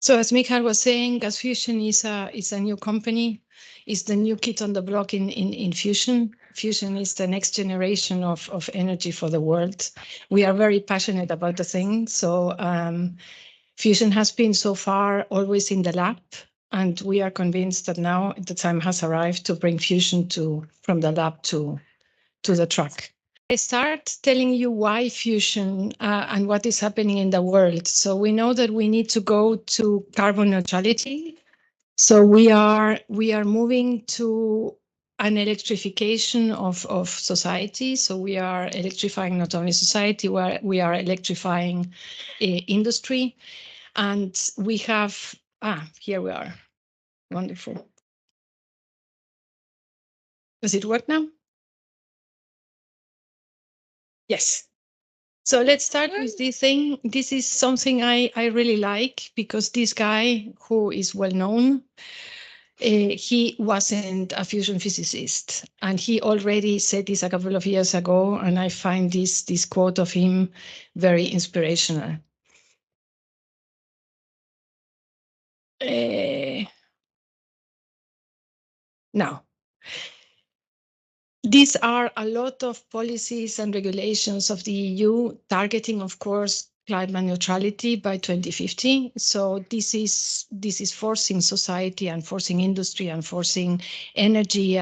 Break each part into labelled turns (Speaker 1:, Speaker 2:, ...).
Speaker 1: So as Michael was saying, gas fusion is a new company. It's the new kid on the block in fusion. Fusion is the next generation of energy for the world. We are very passionate about the thing. So fusion has been so far always in the lab, and we are convinced that now the time has arrived to bring fusion from the lab to the truck. I start telling you why fusion and what is happening in the world. So we know that we need to go to carbon neutrality. So we are moving to an electrification of society. So we are electrifying not only society, we are electrifying industry. And we have, here we are. Wonderful. Does it work now? Yes. So let's start with this thing. This is something I really like because this guy who is well known, he wasn't a fusion physicist, and he already said this a couple of years ago, and I find this quote of him very inspirational. Now, these are a lot of policies and regulations of the EU targeting, of course, climate neutrality by 2050. So this is forcing society and forcing industry and forcing energy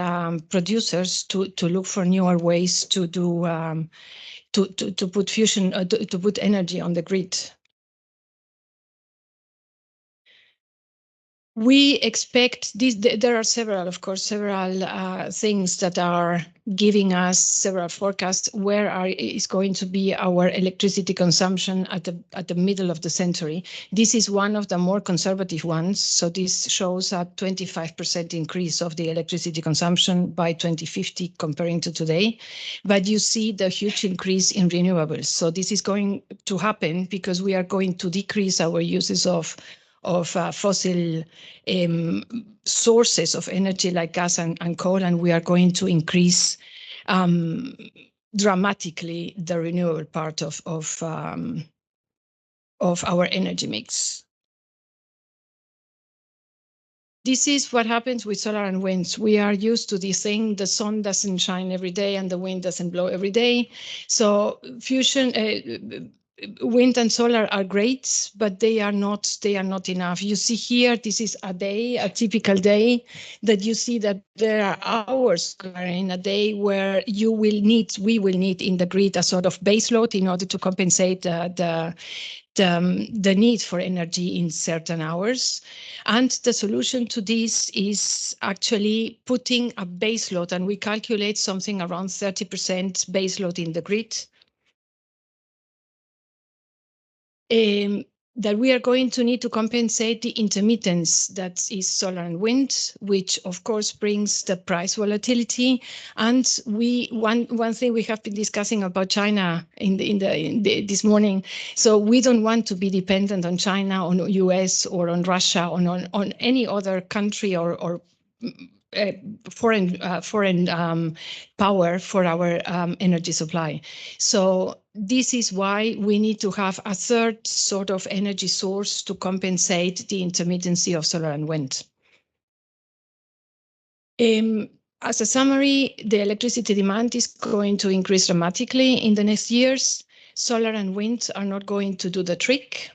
Speaker 1: producers to look for newer ways to do to put fusion to put energy on the grid. We expect this. There are several things that are giving us several forecasts where is going to be our electricity consumption at the middle of the century. This is one of the more conservative ones. So this shows a 25% increase of the electricity consumption by 2050 comparing to today. But you see the huge increase in renewables. So this is going to happen because we are going to decrease our uses of fossil sources of energy like gas and coal, and we are going to increase dramatically the renewable part of our energy mix. This is what happens with solar and winds. We are used to this thing. The sun doesn't shine every day and the wind doesn't blow every day. So fusion, wind and solar are great, but they are not enough. You see here, this is a typical day, that you see that there are hours in a day where we will need in the grid a sort of base load in order to compensate the need for energy in certain hours. And the solution to this is actually putting a base load, and we calculate something around 30% base load in the grid. That we are going to need to compensate the intermittence that is solar and wind, which of course brings the price volatility. And one thing we have been discussing about China this morning. So we don't want to be dependent on China, on US, or on Russia, on any other country or foreign power for our energy supply. So this is why we need to have a third sort of energy source to compensate the intermittency of solar and wind. As a summary, the electricity demand is going to increase dramatically in the next years. Solar and wind are not going to do the trick.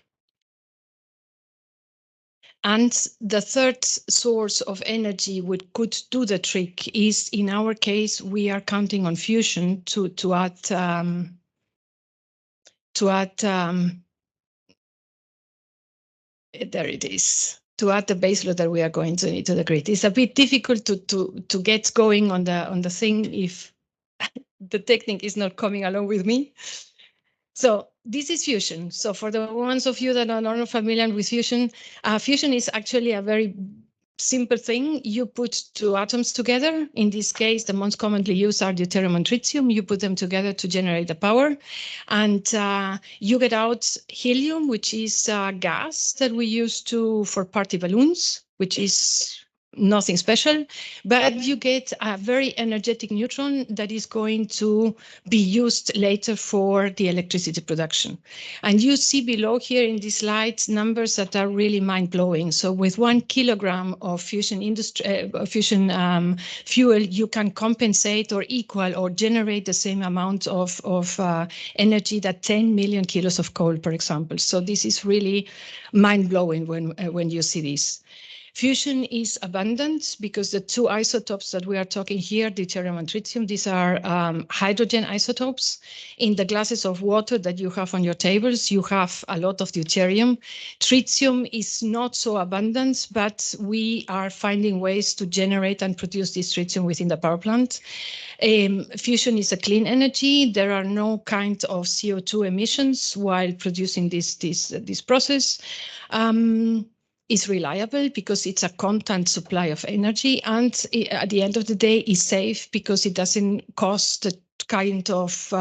Speaker 1: And the third source of energy which could do the trick is, in our case, we are counting on fusion to add there it is, to add the baseload that we are going to need to the grid. It's a bit difficult to get going on the thing if the technique is not coming along with me. So this is fusion. So for the ones of you that are not familiar with fusion, fusion is actually a very simple thing. You put two atoms together. In this case, the most commonly used are deuterium and tritium. You put them together to generate the power. And you get out helium, which is gas that we use for party balloons, which is nothing special, but you get a very energetic neutron that is going to be used later for the electricity production. And you see below here in this slide numbers that are really mind-blowing. So with 1 kilogram of fusion fuel, you can compensate or equal or generate the same amount of energy that 10 million kilos of coal, for example. So this is really mind-blowing when you see this. Fusion is abundant because the two isotopes that we are talking here, deuterium and tritium, these are hydrogen isotopes. In the glasses of water that you have on your tables, you have a lot of deuterium. Tritium is not so abundant, but we are finding ways to generate and produce this tritium within the power plant. Fusion is a clean energy. There are no kind of CO2 emissions while producing this process. Is reliable because it's a constant supply of energy, and at the end of the day is safe because it doesn't cause the kind of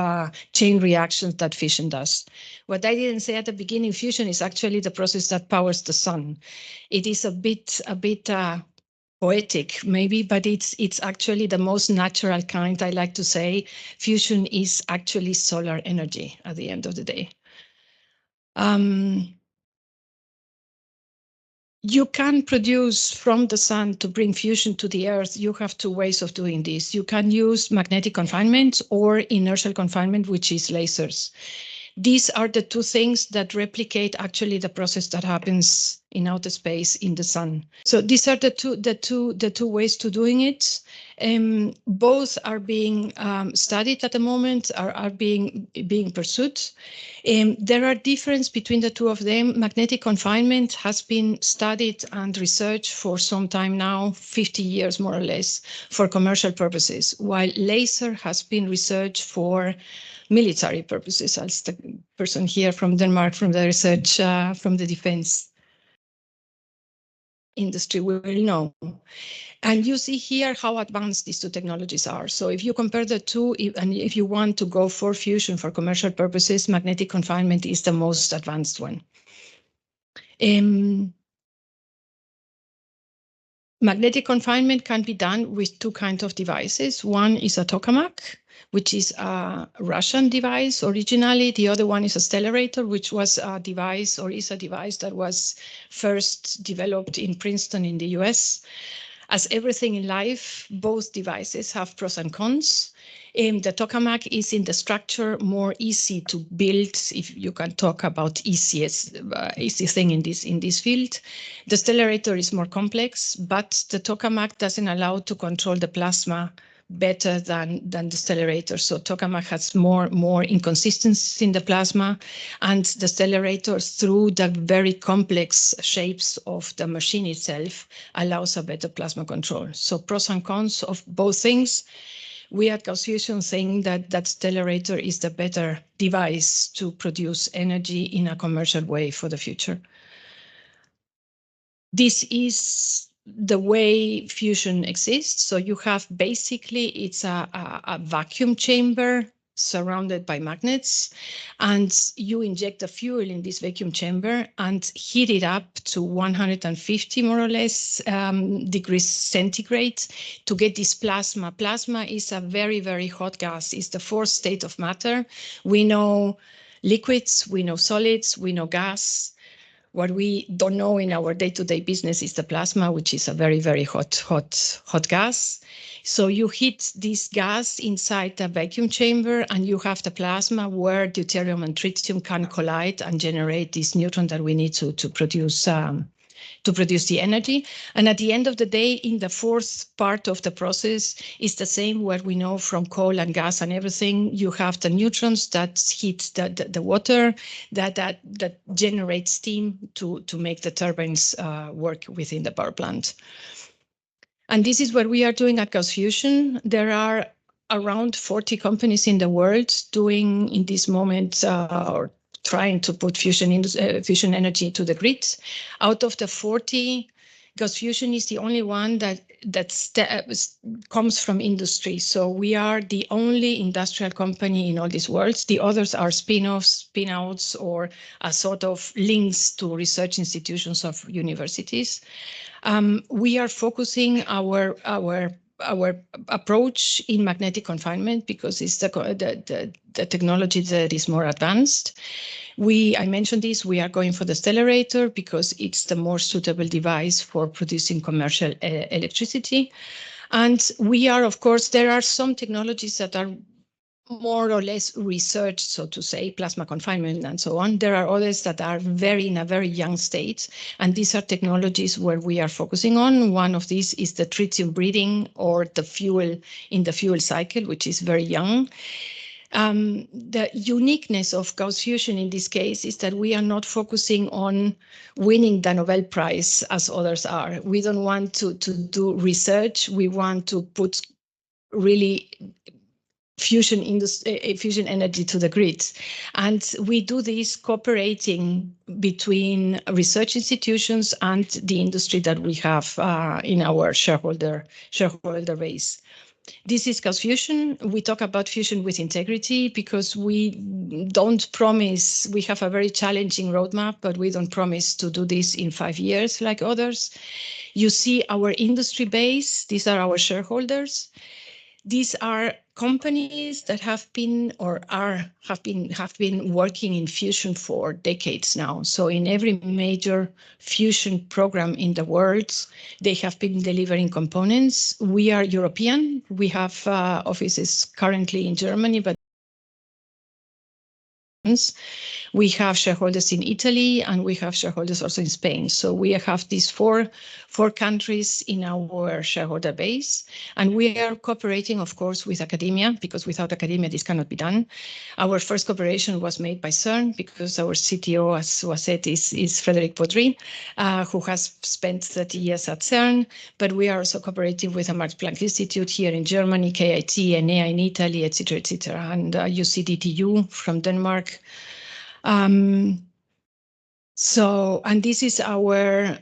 Speaker 1: chain reactions that fission does. What I didn't say at the beginning, fusion is actually the process that powers the sun. It is a bit poetic maybe, but it's actually the most natural kind. I like to say fusion is actually solar energy at the end of the day. You can produce from the sun to bring fusion to the earth. You have two ways of doing this. You can use magnetic confinement or inertial confinement, which is lasers. These are the two things that replicate actually the process that happens in outer space in the sun. So these are the two ways to doing it. Both are being studied at the moment, are being pursued. There are differences between the two of them. Magnetic confinement has been studied and researched for some time now, 50 years more or less, for commercial purposes, while laser has been researched for military purposes, as the person here from Denmark, from the research, from the defense industry will know. And you see here how advanced these two technologies are. So if you compare the two, and if you want to go for fusion for commercial purposes, magnetic confinement is the most advanced one. Magnetic confinement can be done with two kinds of devices. One is a tokamak, which is a Russian device originally. The other one is a stellarator, which was a device or is a device that was first developed in Princeton in the US. As everything in life, both devices have pros and cons. The tokamak is in the structure more easy to build, if you can talk about easy thing in this field. The stellarator is more complex, but the tokamak doesn't allow to control the plasma better than the stellarator. So tokamak has more inconsistencies in the plasma, and the stellarator, through the very complex shapes of the machine itself, allows a better plasma control. So pros and cons of both things. We at Gauss Fusion think that stellarator is the better device to produce energy in a commercial way for the future. This is the way fusion exists. So you have basically, it's a vacuum chamber surrounded by magnets, and you inject the fuel in this vacuum chamber and heat it up to 150 more or less degrees centigrade to get this plasma. Plasma is a very, very hot gas. It's the fourth state of matter. We know liquids, we know solids, we know gas. What we don't know in our day-to-day business is the plasma, which is a very, very hot gas. So you heat this gas inside the vacuum chamber, and you have the plasma where deuterium and tritium can collide and generate this neutron that we need to produce the energy. And at the end of the day, in the fourth part of the process, is the same where we know from coal and gas and everything. You have the neutrons that heat the water, that generate steam to make the turbines work within the power plant. And this is what we are doing at Gauss Fusion. There are around 40 companies in the world doing in this moment or trying to put fusion energy to the grid. Out of the 40, Gauss fusion is the only one that comes from industry. So we are the only industrial company in all these worlds. The others are spin-offs, spin-outs, or a sort of links to research institutions of universities. We are focusing our approach in magnetic confinement because it's the technology that is more advanced. I mentioned this, we are going for the stellarator because it's the more suitable device for producing commercial electricity. And we are, of course, there are some technologies that are more or less research, so to say, plasma confinement and so on. There are others that are in a very young state, and these are technologies where we are focusing on. One of these is the tritium breeding, or the fuel in the fuel cycle, which is very young. The uniqueness of Gauss fusion in this case is that we are not focusing on winning the Nobel Prize as others are. We don't want to do research. We want to put really fusion energy to the grid. And we do this cooperating between research institutions and the industry that we have in our shareholder base. This is Gauss fusion. We talk about fusion with integrity because we don't promise, we have a very challenging roadmap, but we don't promise to do this in 5 years like others. You see our industry base, these are our shareholders. These are companies that have been working in fusion for decades now. So in every major fusion program in the world, they have been delivering components. We are European. We have offices currently in Germany, but we have shareholders in Italy, and we have shareholders also in Spain. So we have these four countries in our shareholder base, and we are cooperating, of course, with academia, because without academia, this cannot be done. Our first cooperation was made by CERN, because our CTO, as was said, is Frédéric Baudry, who has spent 30 years at CERN, but we are also cooperating with the Max Planck Institute here in Germany, KIT, ENEA in Italy, etc., etc., and UCDTU from Denmark. And this is our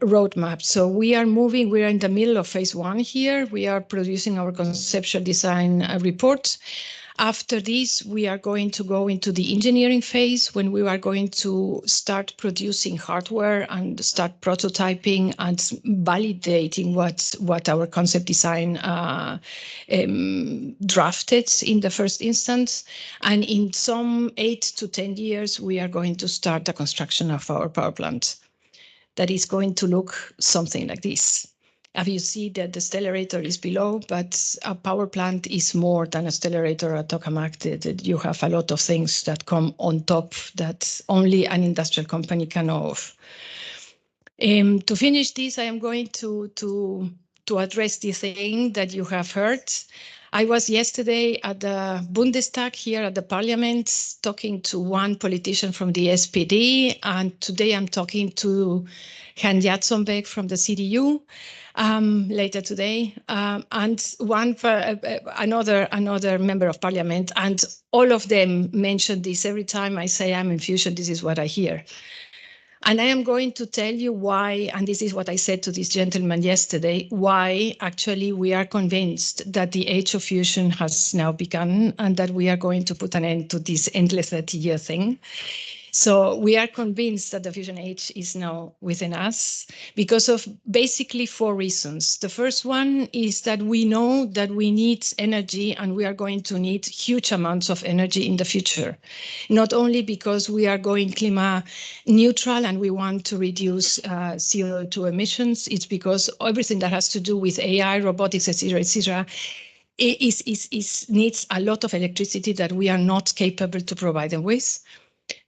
Speaker 1: roadmap. So we are moving, we are in the middle of phase 1 here. We are producing our conceptual design report. After this, we are going to go into the engineering phase, when we are going to start producing hardware and start prototyping and validating what our concept design drafted in the first instance. And in some 8 to 10 years, we are going to start the construction of our power plant. That is going to look something like this. As you see that the stellarator is below, but a power plant is more than a stellarator or a tokamak. You have a lot of things that come on top that only an industrial company can know of. To finish this, I am going to address the thing that you have heard. I was yesterday at the Bundestag here at the parliament talking to one politician from the SPD, and today I'm talking to Herrn Jatzombeck from the CDU. Later today, and another member of parliament, and all of them mention this. Every time I say I'm in fusion, this is what I hear. And I am going to tell you why, and this is what I said to this gentleman yesterday, why actually we are convinced that the age of fusion has now begun, and that we are going to put an end to this endless 30-year thing. So we are convinced that the fusion age is now within us because of basically 4 reasons. The first one is that we know that we need energy, and we are going to need huge amounts of energy in the future. Not only because we are going climate neutral and we want to reduce CO2 emissions, it's because everything that has to do with AI, robotics, etc., needs a lot of electricity that we are not capable to provide them with.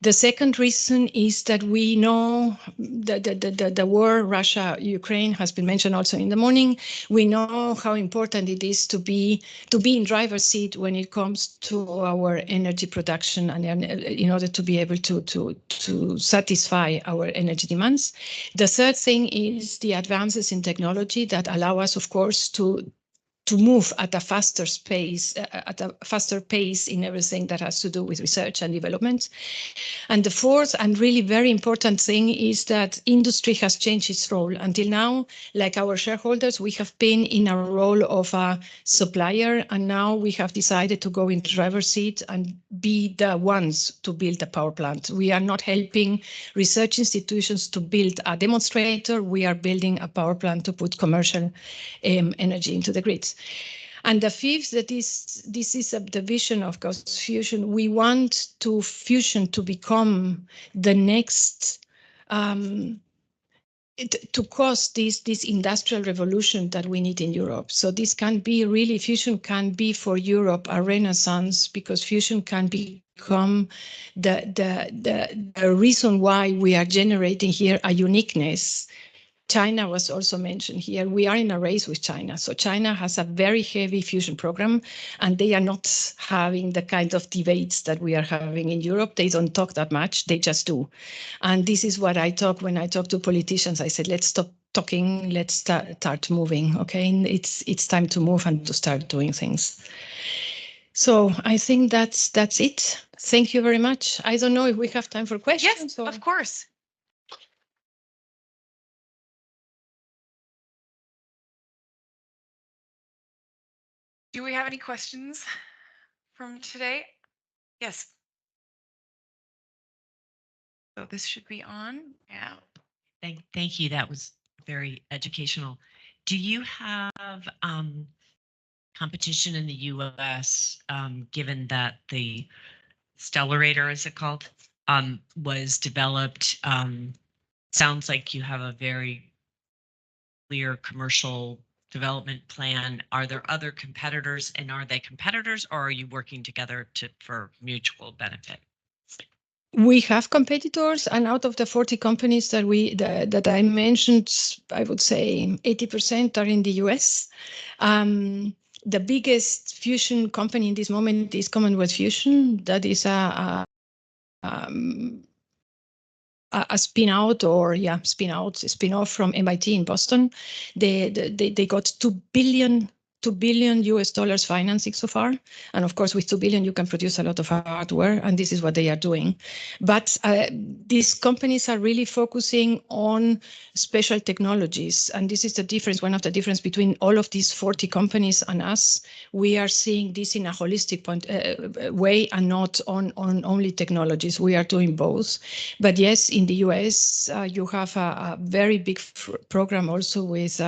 Speaker 1: The second reason is that we know the war, Russia-Ukraine, has been mentioned also in the morning. We know how important it is to be in driver's seat when it comes to our energy production, and in order to be able to satisfy our energy demands. The third thing is the advances in technology that allow us, of course, to to move at a faster pace in everything that has to do with research and development. And the fourth and really very important thing is that industry has changed its role. Until now, like our shareholders, we have been in a role of a supplier, and now we have decided to go in driver's seat and be the ones to build a power plant. We are not helping research institutions to build a demonstrator. We are building a power plant to put commercial energy into the grids. And the fifth, that this is the vision of Gauss fusion. We want fusion to become the next, to cause this industrial revolution that we need in Europe. So this can be really, fusion can be for Europe a renaissance, because fusion can become the reason why we are generating here a uniqueness. China was also mentioned here. We are in a race with China. So China has a very heavy fusion program, and they are not having the kind of debates that we are having in Europe. They don't talk that much, they just do. And this is what I talk when I talk to politicians. I said, let's stop talking, let's start moving, okay? And it's time to move and to start doing things. So I think that's it. Thank you very much. I don't know if we have time for questions.
Speaker 2: Yes, of course. Do we have any questions from today? Yes. So this should be on. Yeah.
Speaker 3: Thank you. That was very educational. Do you have competition in the U.S. Given that the Stellarator, is it called, was developed? Sounds like you have a very clear commercial development plan. Are there other competitors, and are they competitors, or are you working together for mutual benefit?
Speaker 1: We have competitors, and out of the 40 companies that I mentioned, I would say 80% are in the US. The biggest fusion company in this moment is Commonwealth Fusion. That is a spin-out, or spin-off from MIT in Boston. They got $2 billion US financing so far. And of course, with 2 billion, you can produce a lot of hardware, and this is what they are doing. But these companies are really focusing on special technologies. And this is the difference, one of the difference between all of these 40 companies and us. We are seeing this in a holistic way and not on only technologies. We are doing both. But yes, in the US, you have a very big program also with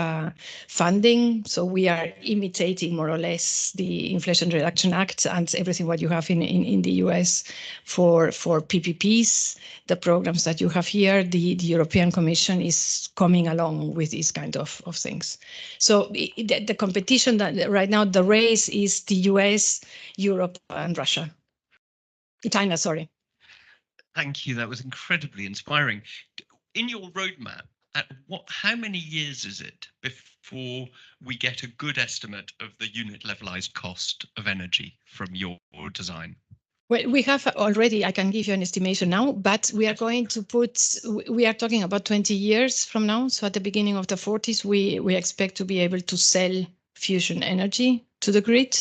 Speaker 1: funding. So we are imitating more or less the Inflation Reduction Act and everything what you have in the US for PPPs, the programs that you have here. The European Commission is coming along with these kind of things. So the competition that right now, the race is the US, Europe, and Russia. China, sorry.
Speaker 4: Thank you. That was incredibly inspiring. In your roadmap, how many years is it before we get a good estimate of the unit levelized cost of energy from your design?
Speaker 1: Well, we have already, I can give you an estimation now, but we are going to we are talking about 20 years from now. So at the beginning of the 40s, we expect to be able to sell fusion energy to the grid.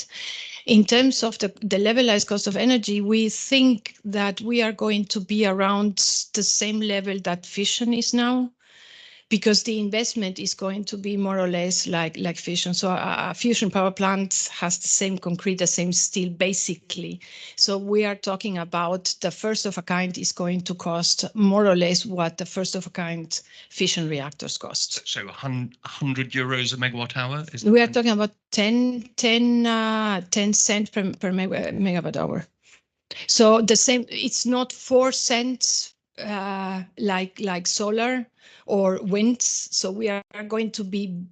Speaker 1: In terms of the levelized cost of energy, we think that we are going to be around the same level that fission is now, because the investment is going to be more or less like fission. So a fusion power plant has the same concrete, the same steel, basically. So we are talking about the first of a kind is going to cost more or less what the first of a kind fission reactors cost.
Speaker 4: So 100 euros a megawatt hour?
Speaker 1: We are talking about 10 cents per megawatt hour. So the same, it's not 4 cents like solar or wind. So we are going to be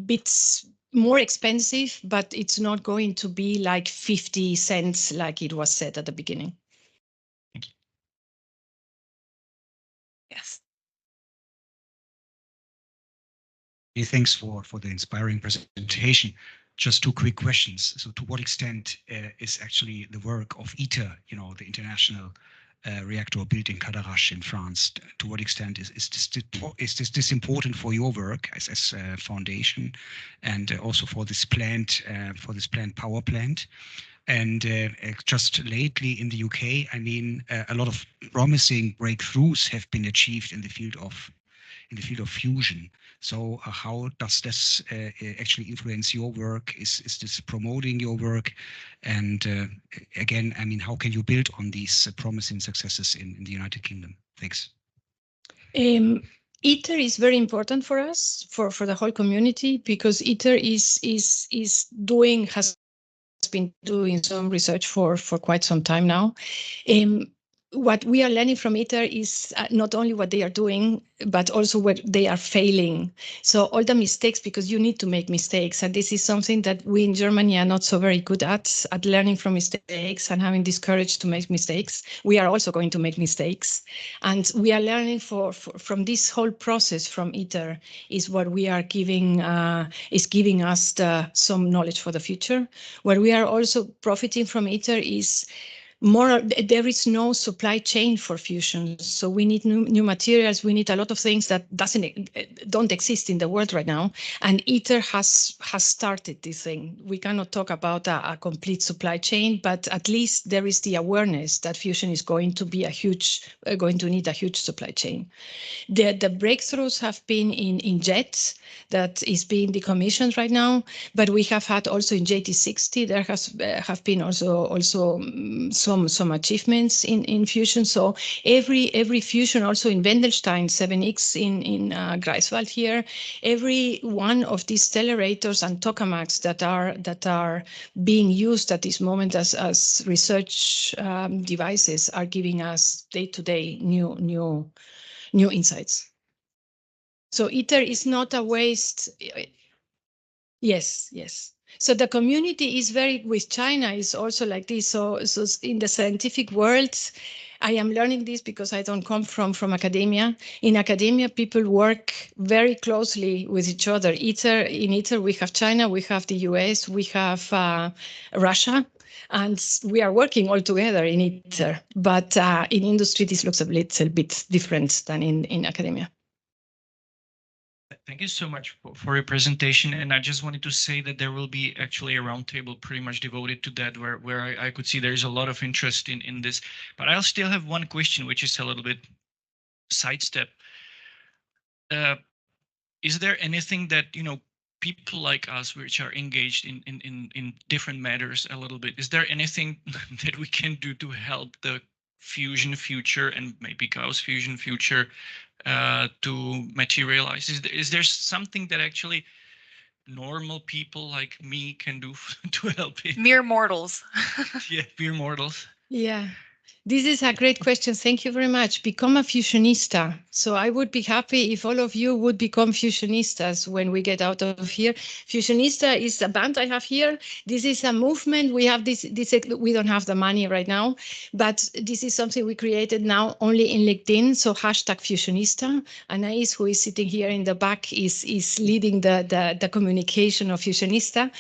Speaker 1: bits more expensive, but it's not going to be like 50 cents like it was said at the beginning.
Speaker 4: Thank you.
Speaker 2: Yes.
Speaker 5: Thanks for the inspiring presentation. Just 2 quick questions. So to what extent is actually the work of ITER, the International reactor built in Cadarache in France. To what extent is this important for your work as a foundation, and also for this planned power plant? And just lately in the UK, I mean, a lot of promising breakthroughs have been achieved in the field of fusion. So how does this actually influence your work? Is this promoting your work? And again, I mean, how can you build on these promising successes in the United Kingdom? Thanks.
Speaker 1: ITER is very important for us, for the whole community, because ITER has been doing some research for quite some time now. What we are learning from ITER is not only what they are doing, but also what they are failing. So all the mistakes, because you need to make mistakes. And this is something that we in Germany are not so very good at learning from mistakes and having this courage to make mistakes. We are also going to make mistakes. And we are learning from this whole process from ITER is what we are giving us some knowledge for the future. What we are also profiting from ITER is there is no supply chain for fusion. So we need new materials. We need a lot of things that don't exist in the world right now. And ITER has started this thing. We cannot talk about a complete supply chain, but at least there is the awareness that fusion is going to be going to need a huge supply chain. The breakthroughs have been in JET, that is being decommissioned right now, but we have had also in JT60, there have been also some achievements in fusion. So every fusion, also in Wendelstein 7X in Greifswald here, every one of these accelerators and tokamaks that are being used at this moment as research devices are giving us day-to-day new insights. So ITER is not a waste. Yes. So the community is with China is also like this. So in the scientific world, I am learning this because I don't come from academia. In academia, people work very closely with each other. In ITER, we have China, we have the US, we have Russia, and we are working all together in ITER. But in industry, this looks a little bit different than in academia.
Speaker 6: Thank you so much for your presentation. And I just wanted to say that there will be actually a roundtable pretty much devoted to that, where I could see there is a lot of interest in this. But I'll still have one question, which is a little bit sidestep. Is there anything that, people like us, which are engaged in different matters a little bit, is there anything that we can do to help the fusion future and maybe Gauss fusion future to materialize? Is there something that actually normal people like me can do to help it?
Speaker 2: Mere mortals.
Speaker 6: Yeah, mere mortals.
Speaker 1: Yeah. This is a great question. Thank you very much. Become a fusionista. So I would be happy if all of you would become fusionistas when we get out of here. Fusionista is a band I have here. This is a movement. We have this. We don't have the money right now, but this is something we created now only in LinkedIn. So #Fusionista. Anais, who is sitting here in the back, is leading the communication of Fusionista.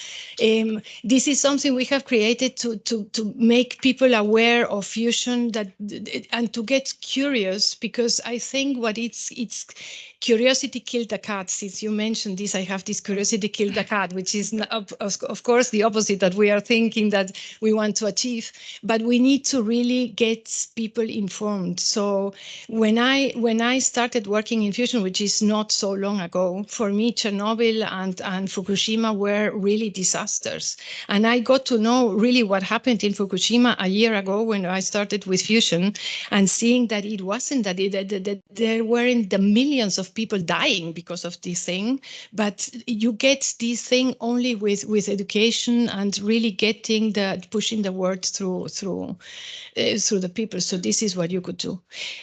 Speaker 1: This is something we have created to make people aware of fusion and to get curious, because I think what it's curiosity killed the cat. Since you mentioned this, I have this curiosity killed the cat, which is of course the opposite that we are thinking that we want to achieve. But we need to really get people informed. So when I started working in fusion, which is not so long ago, for me Chernobyl and Fukushima were really disasters. And I got to know really what happened in Fukushima a year ago when I started with fusion, and seeing that it wasn't that there weren't the millions of people dying because of this thing, but you get this thing only with education and really pushing the word through the people. So this is what you could do.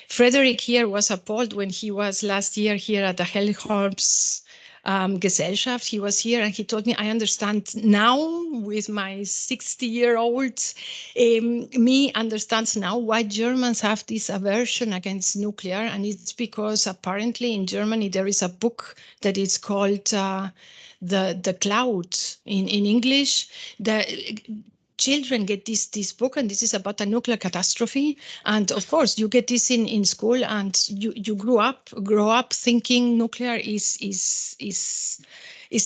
Speaker 1: Frederick here was appalled when he was last year here at the Helmholtz Gesellschaft. He was here and he told me, I understand now with my 60-year-old, me understands now why Germans have this aversion against nuclear. And it's because apparently in Germany, there is a book that is called The Cloud in English. children get this book, and this is about a nuclear catastrophe. And of course, you get this in school, and you grow up thinking nuclear is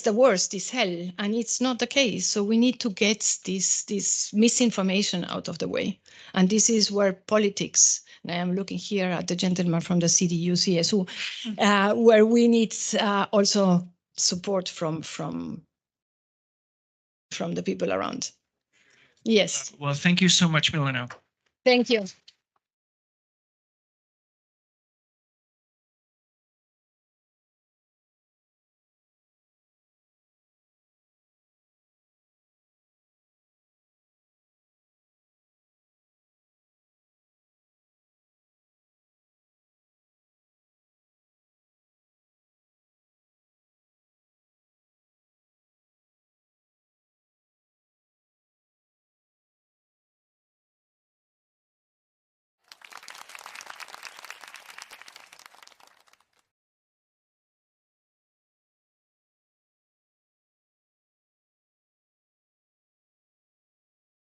Speaker 1: the worst, is hell, and it's not the case. So we need to get this misinformation out of the way, and this is where politics. And I am looking here at the gentleman from the CDU, CSU, where we need also support from the people around. Yes.
Speaker 6: Well, thank you so much, Milena.
Speaker 1: Thank you.